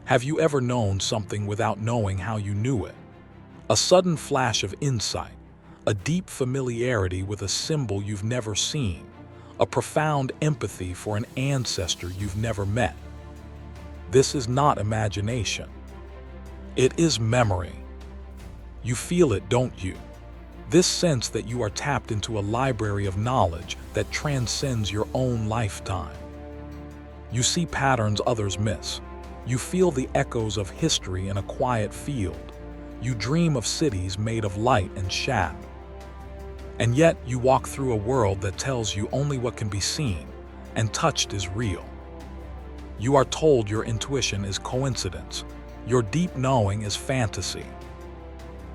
Have you ever known something without knowing how you knew it? A sudden flash of insight, a deep familiarity with a symbol you've never seen, a profound empathy for an ancestor you've never met. This is not imagination. It is memory. You feel it, don't you? This sense that you are tapped into a library of knowledge that transcends your own lifetime. You see patterns others miss. You feel the echoes of history in a quiet field. You dream of cities made of light and shadow. And yet you walk through a world that tells you only what can be seen, and touched is real. You are told your intuition is coincidence, your deep knowing is fantasy.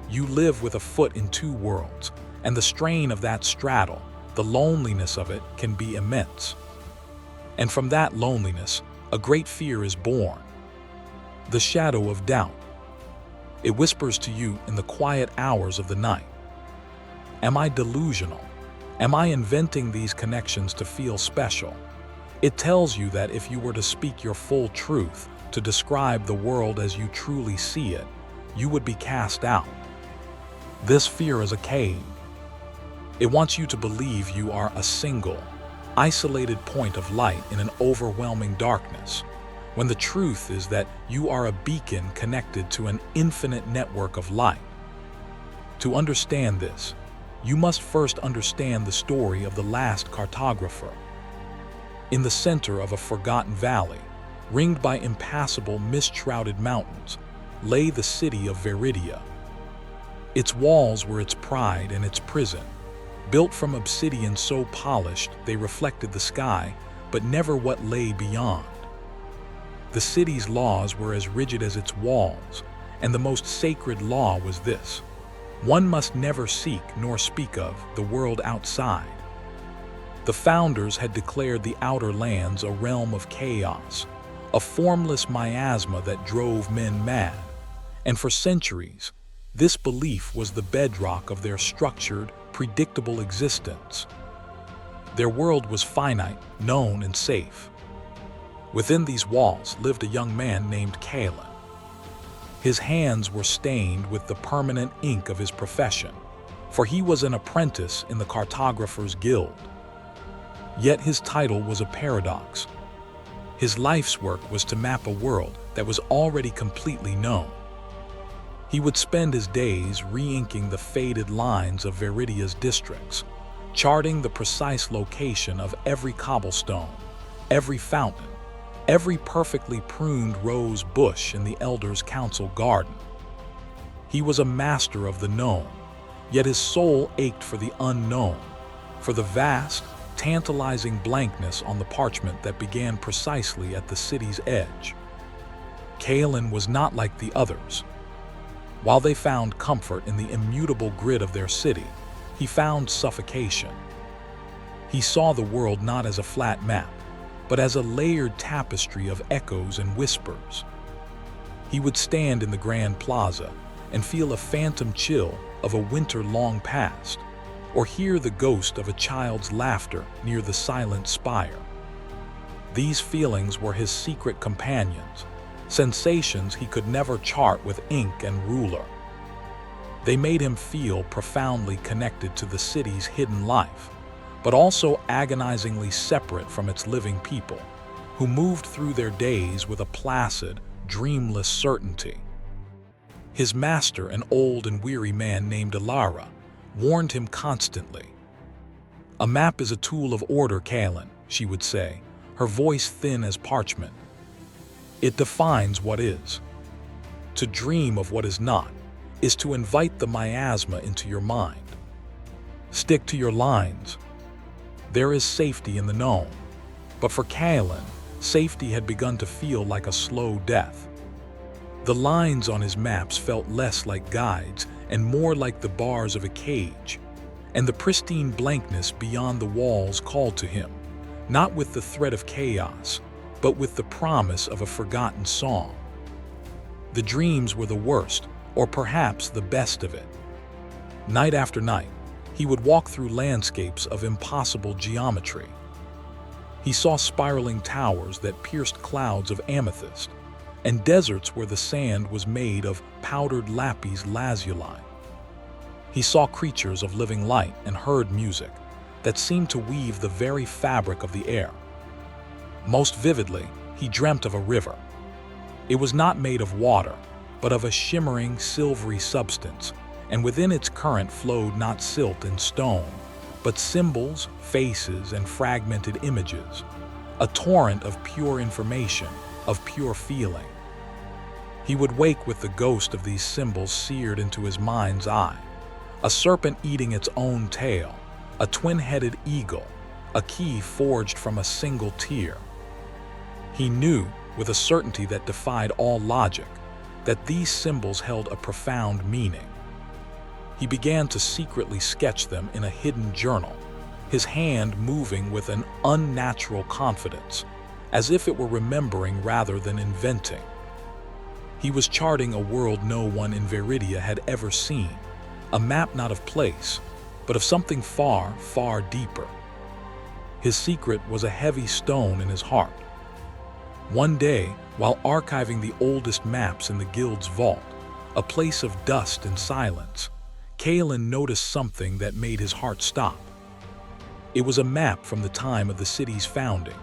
You live with a foot in two worlds, and the strain of that straddle, the loneliness of it, can be immense. And from that loneliness, a great fear is born. The shadow of doubt. It whispers to you in the quiet hours of the night. Am I delusional? Am I inventing these connections to feel special? It tells you that if you were to speak your full truth, to describe the world as you truly see it, you would be cast out. This fear is a cage. It wants you to believe you are a single, isolated point of light in an overwhelming darkness, when the truth is that you are a beacon connected to an infinite network of light. To understand this, you must first understand the story of the last cartographer. In the center of a forgotten valley, ringed by impassable mist-shrouded mountains, lay the city of Viridia. Its walls were its pride and its prison, built from obsidian so polished they reflected the sky, but never what lay beyond. The city's laws were as rigid as its walls, and the most sacred law was this: one must never seek nor speak of the world outside. The founders had declared the outer lands a realm of chaos, a formless miasma that drove men mad, and for centuries, this belief was the bedrock of their structured, predictable existence. Their world was finite, known, and safe. Within these walls lived a young man named Kalen. His hands were stained with the permanent ink of his profession, for he was an apprentice in the cartographer's guild. Yet his title was a paradox. His life's work was to map a world that was already completely known. He would spend his days re-inking the faded lines of Viridia's districts, charting the precise location of every cobblestone, every fountain, every perfectly pruned rose bush in the Elders' Council garden. He was a master of the known, yet his soul ached for the unknown, for the vast, tantalizing blankness on the parchment that began precisely at the city's edge. Kalen was not like the others. While they found comfort in the immutable grid of their city, he found suffocation. He saw the world not as a flat map, but as a layered tapestry of echoes and whispers. He would stand in the Grand Plaza and feel a phantom chill of a winter long past, or hear the ghost of a child's laughter near the silent spire. These feelings were his secret companions, sensations he could never chart with ink and ruler. They made him feel profoundly connected to the city's hidden life, but also agonizingly separate from its living people, who moved through their days with a placid, dreamless certainty. His master, an old and weary man named Ilara, warned him constantly. "A map is a tool of order, Kalen," she would say, her voice thin as parchment. "It defines what is. To dream of what is not is to invite the miasma into your mind. Stick to your lines. There is safety in the known." But for Kalen, safety had begun to feel like a slow death. The lines on his maps felt less like guides and more like the bars of a cage, and the pristine blankness beyond the walls called to him, not with the threat of chaos, but with the promise of a forgotten song. The dreams were the worst, or perhaps the best of it. Night after night, he would walk through landscapes of impossible geometry. He saw spiraling towers that pierced clouds of amethyst, and deserts where the sand was made of powdered lapis lazuli. He saw creatures of living light and heard music that seemed to weave the very fabric of the air. Most vividly, he dreamt of a river. It was not made of water, but of a shimmering, silvery substance, and within its current flowed not silt and stone, but symbols, faces, and fragmented images, a torrent of pure information, of pure feeling. He would wake with the ghost of these symbols seared into his mind's eye, a serpent eating its own tail, a twin-headed eagle, a key forged from a single tear. He knew, with a certainty that defied all logic, that these symbols held a profound meaning. He began to secretly sketch them in a hidden journal, his hand moving with an unnatural confidence, as if it were remembering rather than inventing. He was charting a world no one in Viridia had ever seen, a map not of place, but of something far, far deeper. His secret was a heavy stone in his heart. One day, while archiving the oldest maps in the guild's vault, a place of dust and silence, Kalen noticed something that made his heart stop. It was a map from the time of the city's founding,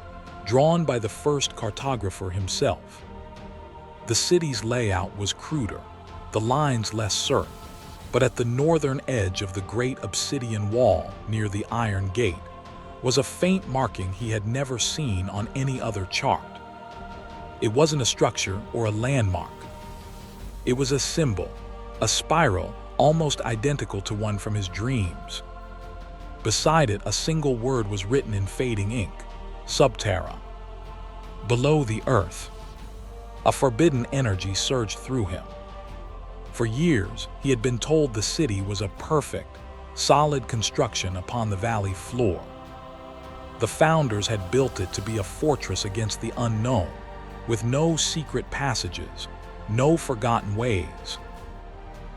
drawn by the first cartographer himself. The city's layout was cruder, the lines less certain, but at the northern edge of the great obsidian wall near the Iron Gate was a faint marking he had never seen on any other chart. It wasn't a structure or a landmark. It was a symbol, a spiral almost identical to one from his dreams. Beside it, a single word was written in fading ink: Subterra. Below the earth. A forbidden energy surged through him. For years, he had been told the city was a perfect, solid construction upon the valley floor. The founders had built it to be a fortress against the unknown, with no secret passages, no forgotten ways.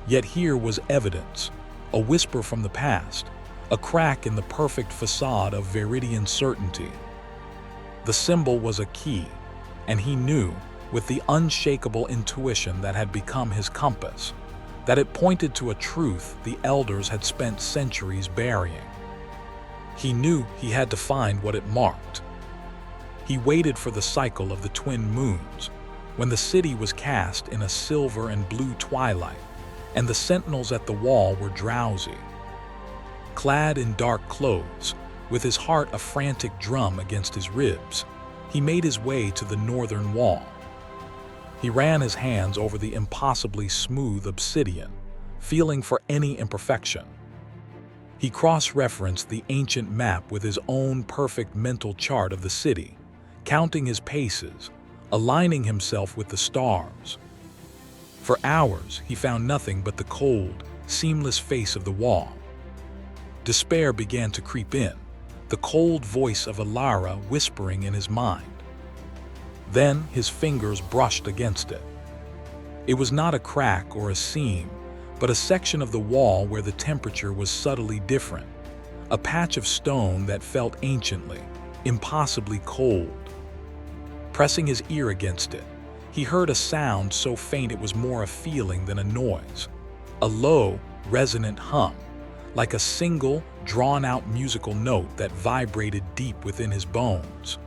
Yet here was evidence, a whisper from the past, a crack in the perfect facade of Viridian certainty. The symbol was a key, and he knew, with the unshakable intuition that had become his compass, that it pointed to a truth the elders had spent centuries burying. He knew he had to find what it marked. He waited for the cycle of the twin moons, when the city was cast in a silver and blue twilight, and the sentinels at the wall were drowsy. Clad in dark clothes, with his heart a frantic drum against his ribs, he made his way to the northern wall. He ran his hands over the impossibly smooth obsidian, feeling for any imperfection. He cross-referenced the ancient map with his own perfect mental chart of the city, counting his paces, aligning himself with the stars. For hours, he found nothing but the cold, seamless face of the wall. Despair began to creep in, the cold voice of Alara whispering in his mind. Then his fingers brushed against it. It was not a crack or a seam, but a section of the wall where the temperature was subtly different, a patch of stone that felt anciently, impossibly cold. Pressing his ear against it, he heard a sound so faint it was more a feeling than a noise, a low, resonant hum, like a single, drawn-out musical note that vibrated deep within his bones.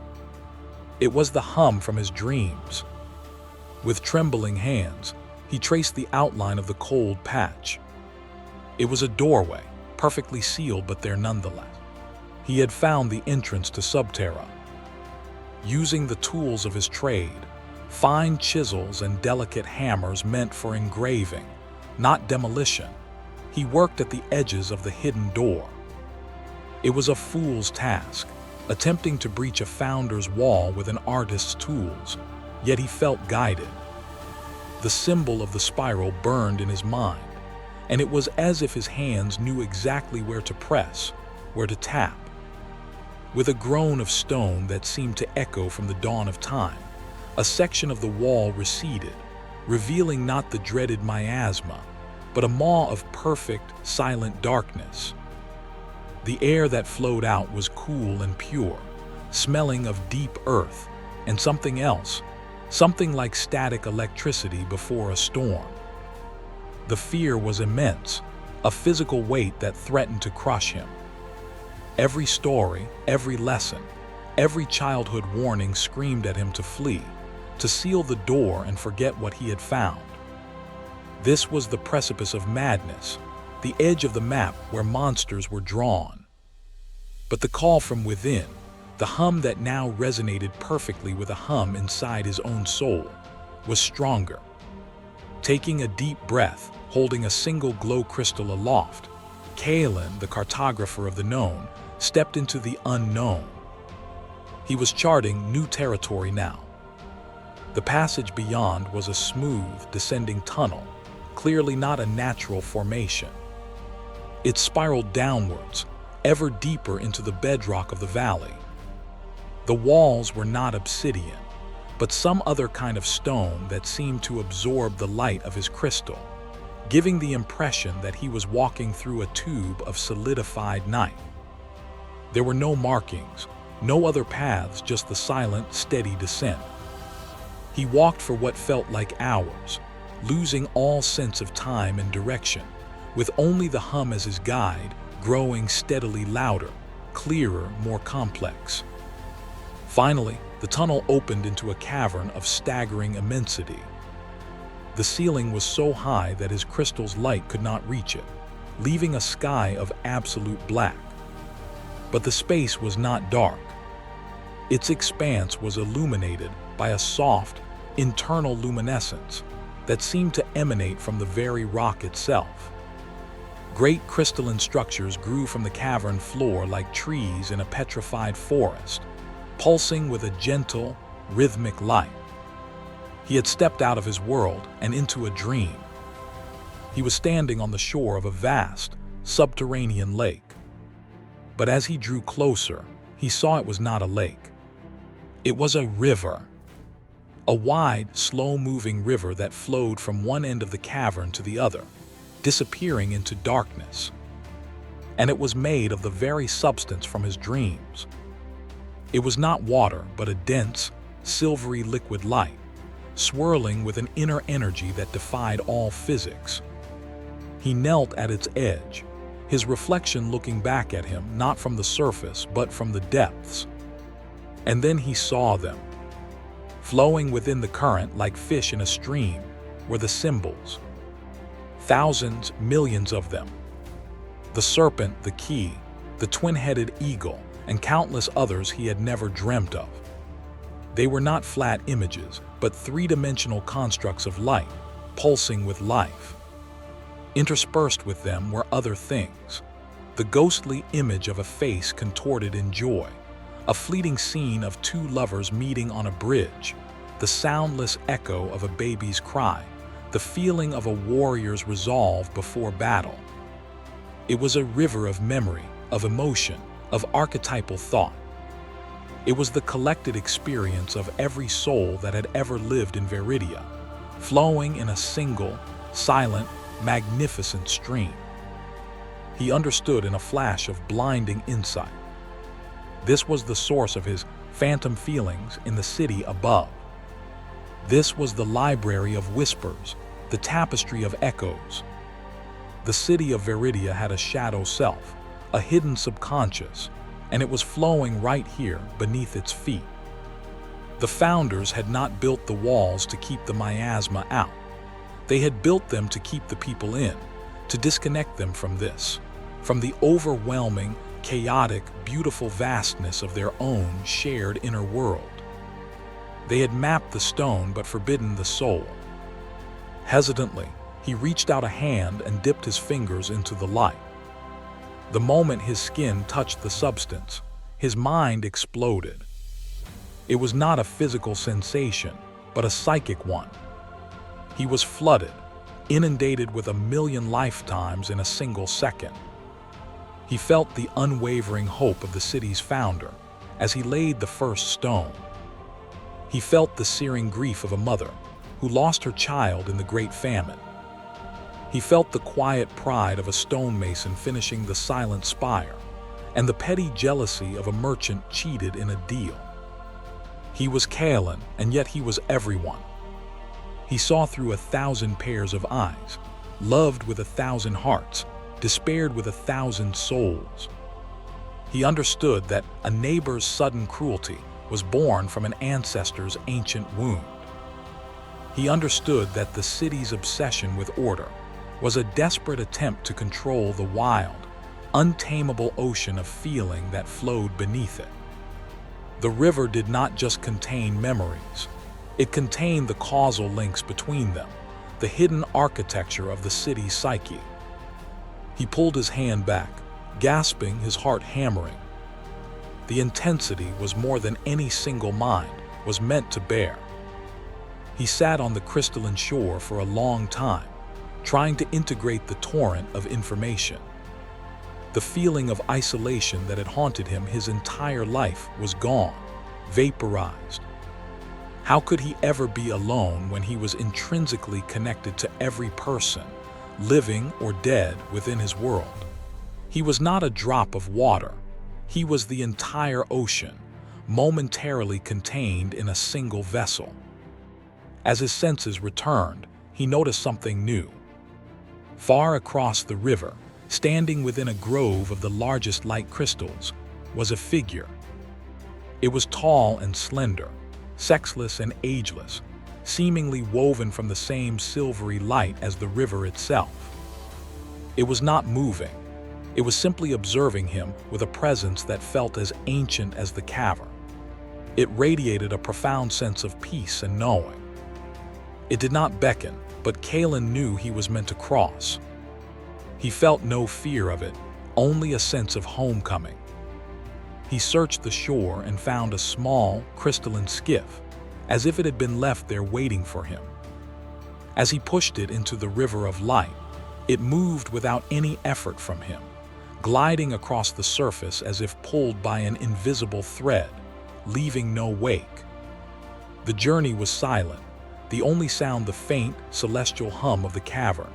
It was the hum from his dreams. With trembling hands, he traced the outline of the cold patch. It was a doorway, perfectly sealed but there nonetheless. He had found the entrance to Subterra. Using the tools of his trade, fine chisels and delicate hammers meant for engraving, not demolition, he worked at the edges of the hidden door. It was a fool's task, attempting to breach a founder's wall with an artist's tools, yet he felt guided. The symbol of the spiral burned in his mind, and it was as if his hands knew exactly where to press, where to tap. With a groan of stone that seemed to echo from the dawn of time, a section of the wall receded, revealing not the dreaded miasma, but a maw of perfect, silent darkness. The air that flowed out was cool and pure, smelling of deep earth, and something else, something like static electricity before a storm. The fear was immense, a physical weight that threatened to crush him. Every story, every lesson, every childhood warning screamed at him to flee, to seal the door and forget what he had found. This was the precipice of madness, the edge of the map where monsters were drawn. But the call from within, the hum that now resonated perfectly with a hum inside his own soul, was stronger. Taking a deep breath, holding a single glow crystal aloft, Kalen, the cartographer of the known, stepped into the unknown. He was charting new territory now. The passage beyond was a smooth, descending tunnel, clearly not a natural formation. It spiraled downwards, ever deeper into the bedrock of the valley. The walls were not obsidian, but some other kind of stone that seemed to absorb the light of his crystal, giving the impression that he was walking through a tube of solidified night. There were no markings, no other paths, just the silent, steady descent. He walked for what felt like hours, losing all sense of time and direction, with only the hum as his guide, growing steadily louder, clearer, more complex. Finally, the tunnel opened into a cavern of staggering immensity. The ceiling was so high that his crystal's light could not reach it, leaving a sky of absolute black. But the space was not dark. Its expanse was illuminated by a soft, internal luminescence that seemed to emanate from the very rock itself. Great crystalline structures grew from the cavern floor like trees in a petrified forest, pulsing with a gentle, rhythmic light. He had stepped out of his world and into a dream. He was standing on the shore of a vast, subterranean lake. But as he drew closer, he saw it was not a lake. It was a river. A wide, slow-moving river that flowed from one end of the cavern to the other, disappearing into darkness. And it was made of the very substance from his dreams. It was not water, but a dense, silvery liquid light, swirling with an inner energy that defied all physics. He knelt at its edge, his reflection looking back at him, not from the surface, but from the depths. And then he saw them. Flowing within the current like fish in a stream were the symbols. Thousands, millions of them. The serpent, the key, the twin-headed eagle, and countless others he had never dreamt of. They were not flat images, but three-dimensional constructs of light, pulsing with life. Interspersed with them were other things. The ghostly image of a face contorted in joy, a fleeting scene of two lovers meeting on a bridge, the soundless echo of a baby's cry, the feeling of a warrior's resolve before battle. It was a river of memory, of emotion, of archetypal thought. It was the collected experience of every soul that had ever lived in Viridia, flowing in a single, silent, magnificent stream. He understood in a flash of blinding insight. This was the source of his phantom feelings in the city above. This was the library of whispers, the tapestry of echoes. The city of Viridia had a shadow self, a hidden subconscious, and it was flowing right here beneath its feet. The founders had not built the walls to keep the miasma out. They had built them to keep the people in, to disconnect them from this, from the overwhelming, chaotic, beautiful vastness of their own shared inner world. They had mapped the stone but forbidden the soul. Hesitantly, he reached out a hand and dipped his fingers into the light. The moment his skin touched the substance, his mind exploded. It was not a physical sensation, but a psychic one. He was flooded, inundated with 1,000,000 lifetimes in a single second. He felt the unwavering hope of the city's founder as he laid the first stone. He felt the searing grief of a mother who lost her child in the Great Famine. He felt the quiet pride of a stonemason finishing the silent spire, and the petty jealousy of a merchant cheated in a deal. He was Kalen, and yet he was everyone. He saw through 1,000 pairs of eyes, loved with 1,000 hearts, despaired with 1,000 souls. He understood that a neighbor's sudden cruelty was born from an ancestor's ancient wound. He understood that the city's obsession with order was a desperate attempt to control the wild, untamable ocean of feeling that flowed beneath it. The river did not just contain memories. It contained the causal links between them, the hidden architecture of the city's psyche. He pulled his hand back, gasping, his heart hammering. The intensity was more than any single mind was meant to bear. He sat on the crystalline shore for a long time, trying to integrate the torrent of information. The feeling of isolation that had haunted him his entire life was gone, vaporized. How could he ever be alone when he was intrinsically connected to every person, living or dead, within his world? He was not a drop of water. He was the entire ocean, momentarily contained in a single vessel. As his senses returned, he noticed something new. Far across the river, standing within a grove of the largest light crystals, was a figure. It was tall and slender, sexless and ageless, seemingly woven from the same silvery light as the river itself. It was not moving. It was simply observing him with a presence that felt as ancient as the cavern. It radiated a profound sense of peace and knowing. It did not beckon, but Kalen knew he was meant to cross. He felt no fear of it, only a sense of homecoming. He searched the shore and found a small, crystalline skiff, as if it had been left there waiting for him. As he pushed it into the river of light, it moved without any effort from him, gliding across the surface as if pulled by an invisible thread, leaving no wake. The journey was silent, the only sound the faint, celestial hum of the cavern.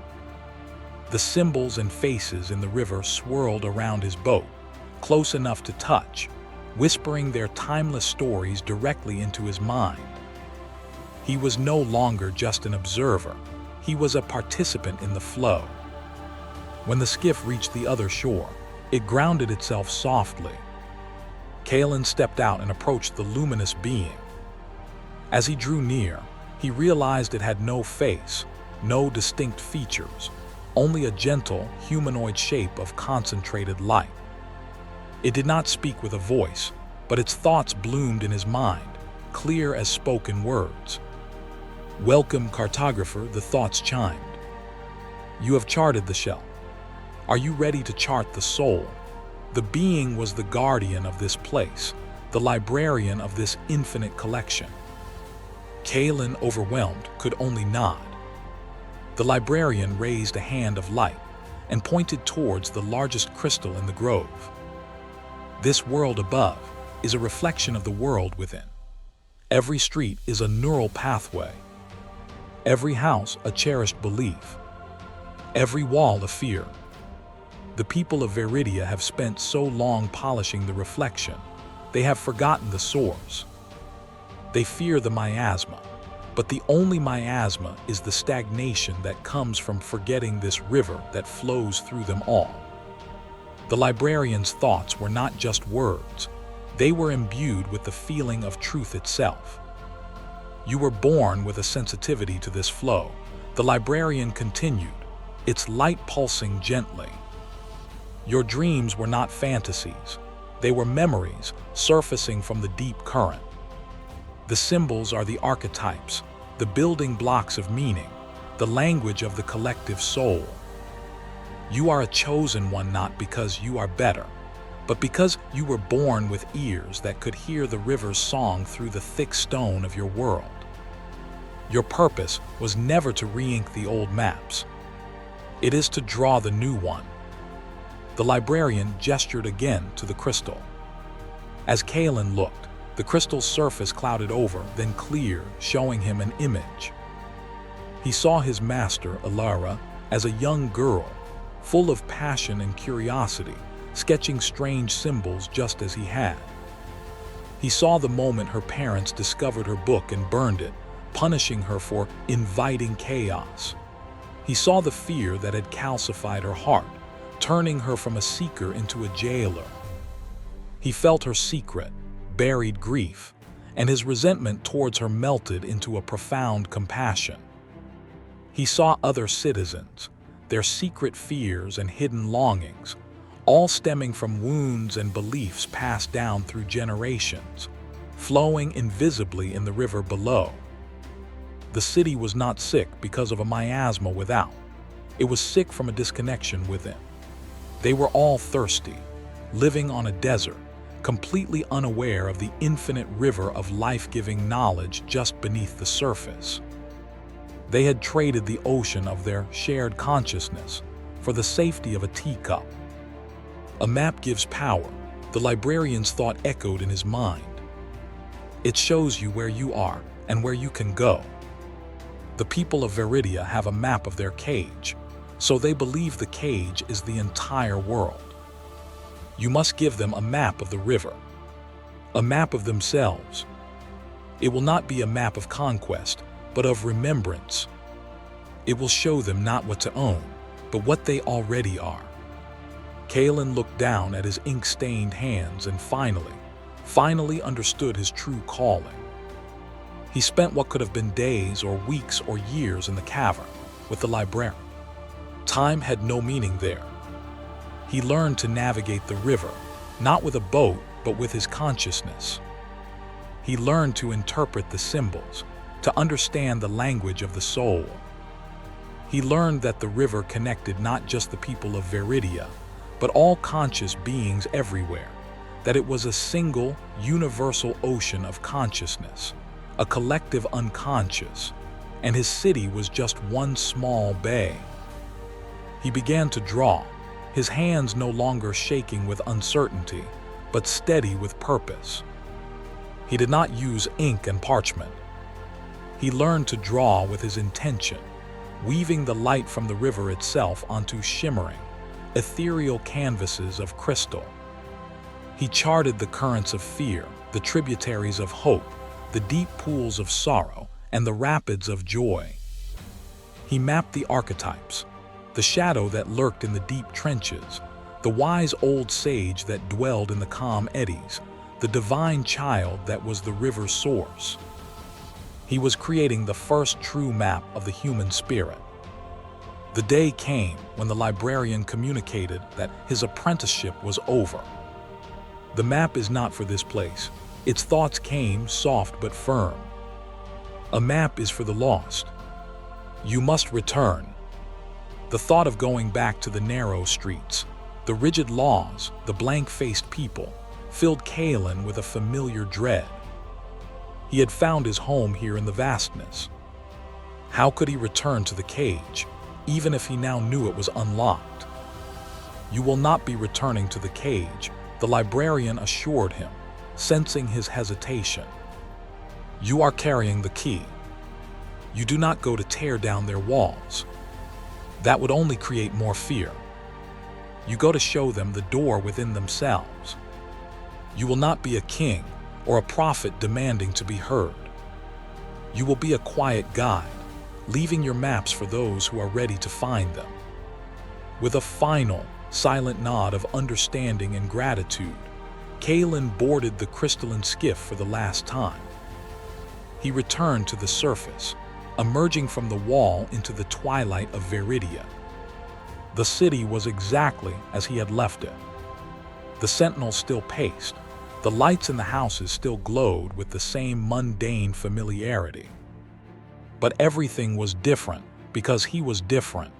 The symbols and faces in the river swirled around his boat, close enough to touch, whispering their timeless stories directly into his mind. He was no longer just an observer. He was a participant in the flow. When the skiff reached the other shore, it grounded itself softly. Kalen stepped out and approached the luminous being. As he drew near, he realized it had no face, no distinct features, only a gentle, humanoid shape of concentrated light. It did not speak with a voice, but its thoughts bloomed in his mind, clear as spoken words. "Welcome, cartographer," the thoughts chimed. "You have charted the shell. Are you ready to chart the soul?" The being was the guardian of this place, the librarian of this infinite collection. Kalen, overwhelmed, could only nod. The librarian raised a hand of light and pointed towards the largest crystal in the grove. "This world above is a reflection of the world within. Every street is a neural pathway. Every house a cherished belief. Every wall a fear. The people of Viridia have spent so long polishing the reflection, they have forgotten the source. They fear the miasma, but the only miasma is the stagnation that comes from forgetting this river that flows through them all." The librarian's thoughts were not just words. They were imbued with the feeling of truth itself. "You were born with a sensitivity to this flow," the librarian continued, its light pulsing gently. "Your dreams were not fantasies. They were memories surfacing from the deep current. The symbols are the archetypes, the building blocks of meaning, the language of the collective soul. You are a chosen one not because you are better, but because you were born with ears that could hear the river's song through the thick stone of your world. Your purpose was never to re-ink the old maps. It is to draw the new one." The librarian gestured again to the crystal. As Kalen looked, the crystal's surface clouded over, then cleared, showing him an image. He saw his master, Alara, as a young girl, full of passion and curiosity, sketching strange symbols just as he had. He saw the moment her parents discovered her book and burned it, punishing her for inviting chaos. He saw the fear that had calcified her heart, turning her from a seeker into a jailer. He felt her secret, buried grief, and his resentment towards her melted into a profound compassion. He saw other citizens, their secret fears and hidden longings, all stemming from wounds and beliefs passed down through generations, flowing invisibly in the river below. The city was not sick because of a miasma without. It was sick from a disconnection within. They were all thirsty, living on a desert, completely unaware of the infinite river of life-giving knowledge just beneath the surface. They had traded the ocean of their shared consciousness for the safety of a teacup. A map gives power, the librarian's thought echoed in his mind. It shows you where you are and where you can go. The people of Viridia have a map of their cage, so they believe the cage is the entire world. You must give them a map of the river, a map of themselves. It will not be a map of conquest, but of remembrance. It will show them not what to own, but what they already are. Kalen looked down at his ink-stained hands and finally understood his true calling. He spent what could have been days or weeks or years in the cavern with the librarian. Time had no meaning there. He learned to navigate the river, not with a boat, but with his consciousness. He learned to interpret the symbols, to understand the language of the soul. He learned that the river connected not just the people of Viridia, but all conscious beings everywhere, that it was a single, universal ocean of consciousness, a collective unconscious, and his city was just one small bay. He began to draw, his hands no longer shaking with uncertainty, but steady with purpose. He did not use ink and parchment. He learned to draw with his intention, weaving the light from the river itself onto shimmering, ethereal canvases of crystal. He charted the currents of fear, the tributaries of hope, the deep pools of sorrow, and the rapids of joy. He mapped the archetypes, the shadow that lurked in the deep trenches, the wise old sage that dwelled in the calm eddies, the divine child that was the river's source. He was creating the first true map of the human spirit. The day came when the librarian communicated that his apprenticeship was over. The map is not for this place. Its thoughts came soft but firm. A map is for the lost. You must return. The thought of going back to the narrow streets, the rigid laws, the blank-faced people, filled Kalen with a familiar dread. He had found his home here in the vastness. How could he return to the cage, even if he now knew it was unlocked? You will not be returning to the cage, the librarian assured him, sensing his hesitation. You are carrying the key. You do not go to tear down their walls. That would only create more fear. You go to show them the door within themselves. You will not be a king or a prophet demanding to be heard. You will be a quiet guide, leaving your maps for those who are ready to find them. With a final, silent nod of understanding and gratitude, Kalen boarded the crystalline skiff for the last time. He returned to the surface, emerging from the wall into the twilight of Viridia. The city was exactly as he had left it. The sentinels still paced. The lights in the houses still glowed with the same mundane familiarity. But everything was different because he was different.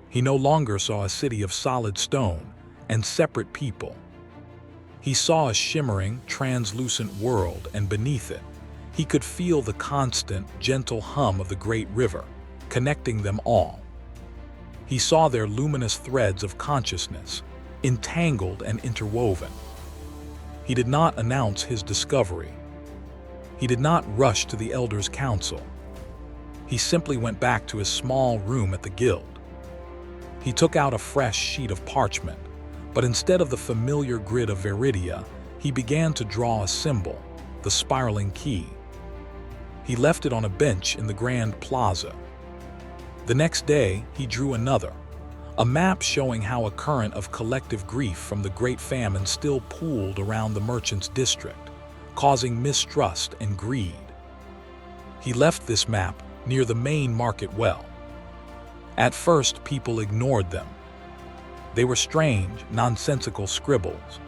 He no longer saw a city of solid stone and separate people. He saw a shimmering, translucent world, and beneath it, he could feel the constant, gentle hum of the great river, connecting them all. He saw their luminous threads of consciousness, entangled and interwoven. He did not announce his discovery. He did not rush to the elders' council. He simply went back to his small room at the guild. He took out a fresh sheet of parchment, but instead of the familiar grid of Viridia, He began to draw a symbol, the spiraling key. He left it on a bench in the Grand Plaza. The next day, he drew another, a map showing how a current of collective grief from the Great Famine still pooled around the merchants' district, causing mistrust and greed. He left this map near the main market well. At first, people ignored them. They were strange, nonsensical scribbles.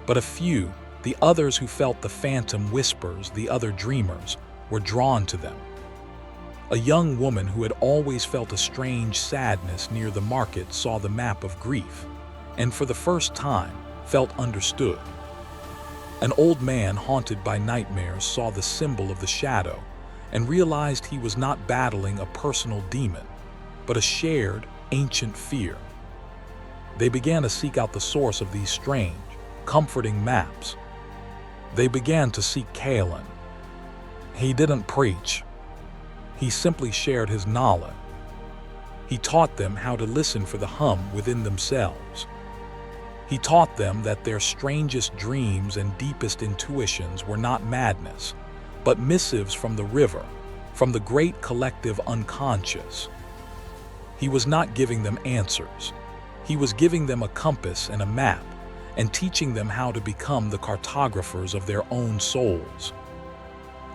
But a few, the others who felt the phantom whispers, the other dreamers, were drawn to them. A young woman who had always felt a strange sadness near the market saw the map of grief, and for the first time felt understood. An old man haunted by nightmares saw the symbol of the shadow and realized he was not battling a personal demon, but a shared, ancient fear. They began to seek out the source of these strange, comforting maps. They began to seek Kalen. He didn't preach. He simply shared his knowledge. He taught them how to listen for the hum within themselves. He taught them that their strangest dreams and deepest intuitions were not madness, but missives from the river, from the great collective unconscious. He was not giving them answers. He was giving them a compass and a map, and teaching them how to become the cartographers of their own souls.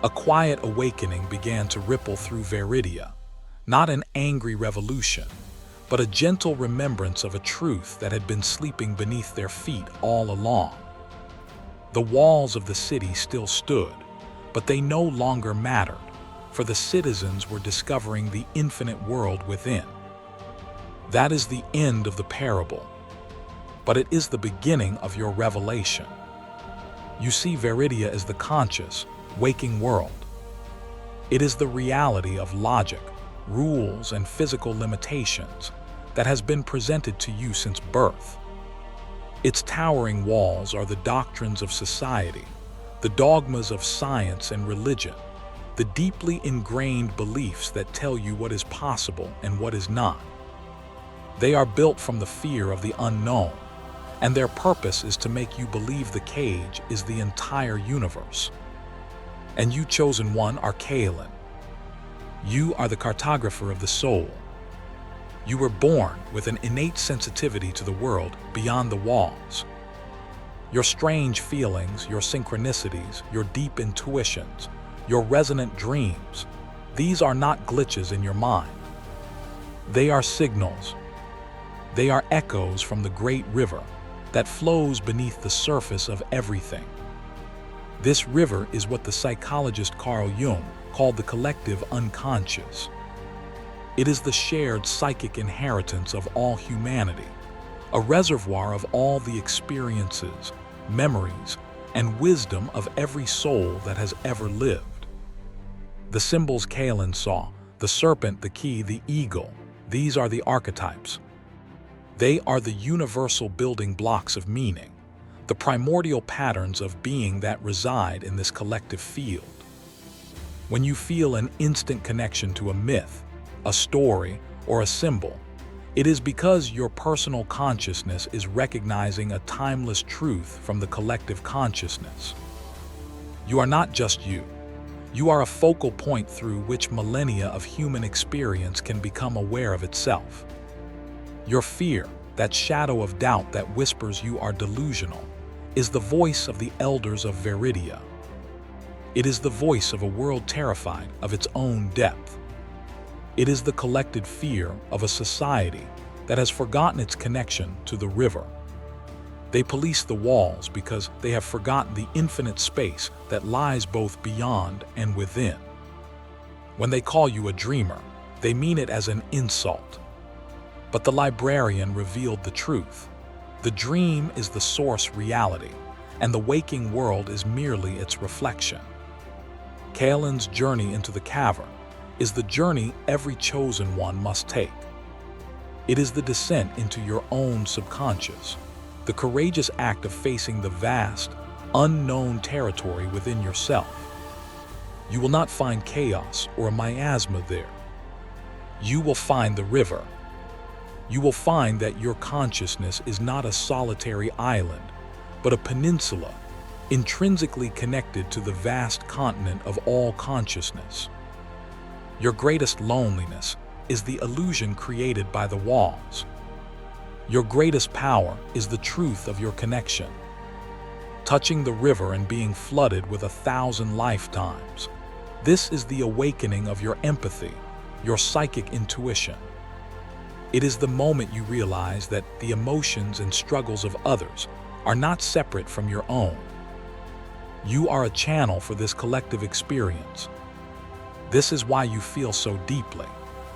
A quiet awakening began to ripple through Veridia, not an angry revolution, but a gentle remembrance of a truth that had been sleeping beneath their feet all along. The walls of the city still stood, but they no longer mattered, for the citizens were discovering the infinite world within. That is the end of the parable, but it is the beginning of your revelation. You see Veridia as the conscious, waking world. It is the reality of logic, rules, and physical limitations that has been presented to you since birth. Its towering walls are the doctrines of society, the dogmas of science and religion, the deeply ingrained beliefs that tell you what is possible and what is not. They are built from the fear of the unknown, and their purpose is to make you believe the cage is the entire universe. And you, chosen one, are Kalen. You are the cartographer of the soul. You were born with an innate sensitivity to the world beyond the walls. Your strange feelings, your synchronicities, your deep intuitions, your resonant dreams, these are not glitches in your mind. They are signals. They are echoes from the great river that flows beneath the surface of everything. This river is what the psychologist Carl Jung called the collective unconscious. It is the shared psychic inheritance of all humanity, a reservoir of all the experiences, memories, and wisdom of every soul that has ever lived. The symbols Kalen saw, the serpent, the key, the eagle, these are the archetypes. They are the universal building blocks of meaning, the primordial patterns of being that reside in this collective field. When you feel an instant connection to a myth, a story, or a symbol, it is because your personal consciousness is recognizing a timeless truth from the collective consciousness. You are not just you. You are a focal point through which millennia of human experience can become aware of itself. Your fear, that shadow of doubt that whispers you are delusional, is the voice of the elders of Veridia. It is the voice of a world terrified of its own depth. It is the collected fear of a society that has forgotten its connection to the river. They police the walls because they have forgotten the infinite space that lies both beyond and within. When they call you a dreamer, they mean it as an insult. But the librarian revealed the truth. The dream is the source reality, and the waking world is merely its reflection. Kalen's journey into the cavern is the journey every chosen one must take. It is the descent into your own subconscious, the courageous act of facing the vast, unknown territory within yourself. You will not find chaos or a miasma there. You will find the river. You will find that your consciousness is not a solitary island, but a peninsula intrinsically connected to the vast continent of all consciousness. Your greatest loneliness is the illusion created by the walls. Your greatest power is the truth of your connection. Touching the river and being flooded with 1,000 lifetimes. This is the awakening of your empathy, your psychic intuition. It is the moment you realize that the emotions and struggles of others are not separate from your own. You are a channel for this collective experience. This is why you feel so deeply,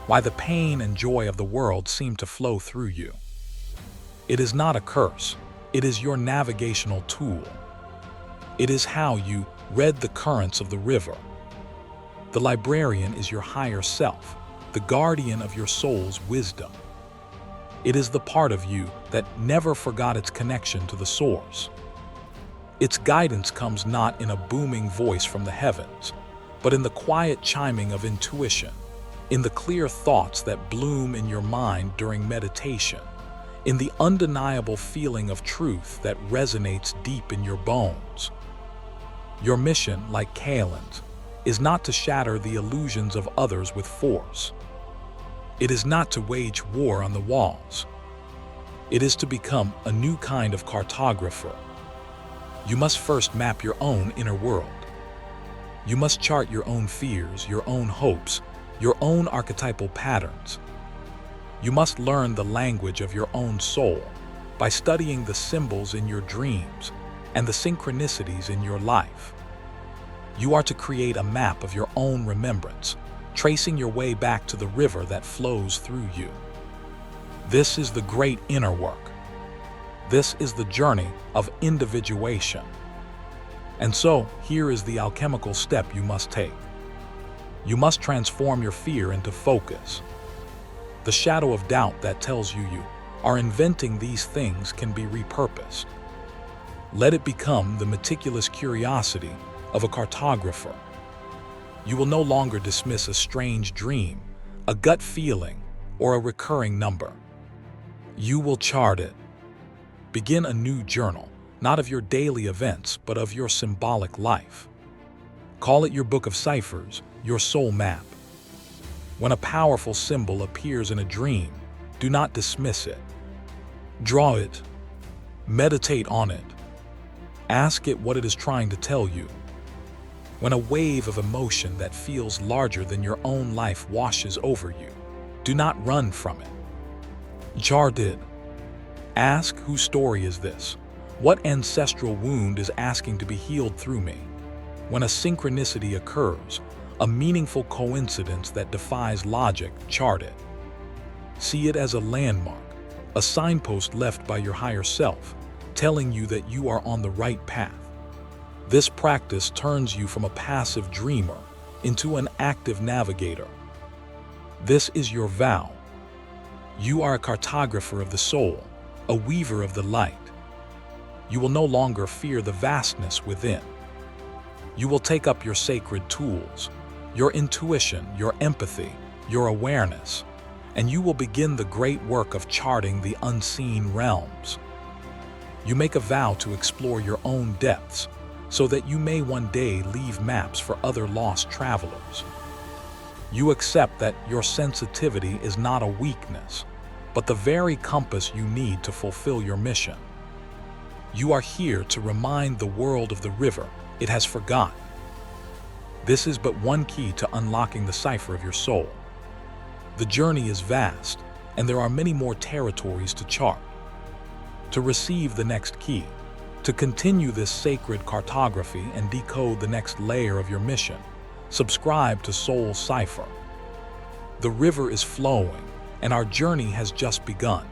why the pain and joy of the world seem to flow through you. It is not a curse, it is your navigational tool. It is how you read the currents of the river. The librarian is your higher self, the guardian of your soul's wisdom. It is the part of you that never forgot its connection to the source. Its guidance comes not in a booming voice from the heavens, but in the quiet chiming of intuition, in the clear thoughts that bloom in your mind during meditation, in the undeniable feeling of truth that resonates deep in your bones. Your mission, like Kalen's, is not to shatter the illusions of others with force. It is not to wage war on the walls. It is to become a new kind of cartographer. You must first map your own inner world. You must chart your own fears, your own hopes, your own archetypal patterns. You must learn the language of your own soul by studying the symbols in your dreams and the synchronicities in your life. You are to create a map of your own remembrance, tracing your way back to the river that flows through you. This is the great inner work. This is the journey of individuation. And so, here is the alchemical step you must take. You must transform your fear into focus. The shadow of doubt that tells you are inventing these things can be repurposed. Let it become the meticulous curiosity of a cartographer. You will no longer dismiss a strange dream, a gut feeling, or a recurring number. You will chart it. Begin a new journal, not of your daily events, but of your symbolic life. Call it your book of ciphers, your soul map. When a powerful symbol appears in a dream, do not dismiss it. Draw it. Meditate on it. Ask it what it is trying to tell you. When a wave of emotion that feels larger than your own life washes over you, do not run from it. Chart it. Ask, whose story is this? What ancestral wound is asking to be healed through me? When a synchronicity occurs, a meaningful coincidence that defies logic, chart it. See it as a landmark, a signpost left by your higher self, telling you that you are on the right path. This practice turns you from a passive dreamer into an active navigator. This is your vow. You are a cartographer of the soul, a weaver of the light. You will no longer fear the vastness within. You will take up your sacred tools, your intuition, your empathy, your awareness, and you will begin the great work of charting the unseen realms. You make a vow to explore your own depths, so that you may one day leave maps for other lost travelers. You accept that your sensitivity is not a weakness, but the very compass you need to fulfill your mission. You are here to remind the world of the river it has forgotten. This is but one key to unlocking the cipher of your soul. The journey is vast, and there are many more territories to chart. To receive the next key, to continue this sacred cartography and decode the next layer of your mission, subscribe to Soul Cipher. The river is flowing, and our journey has just begun.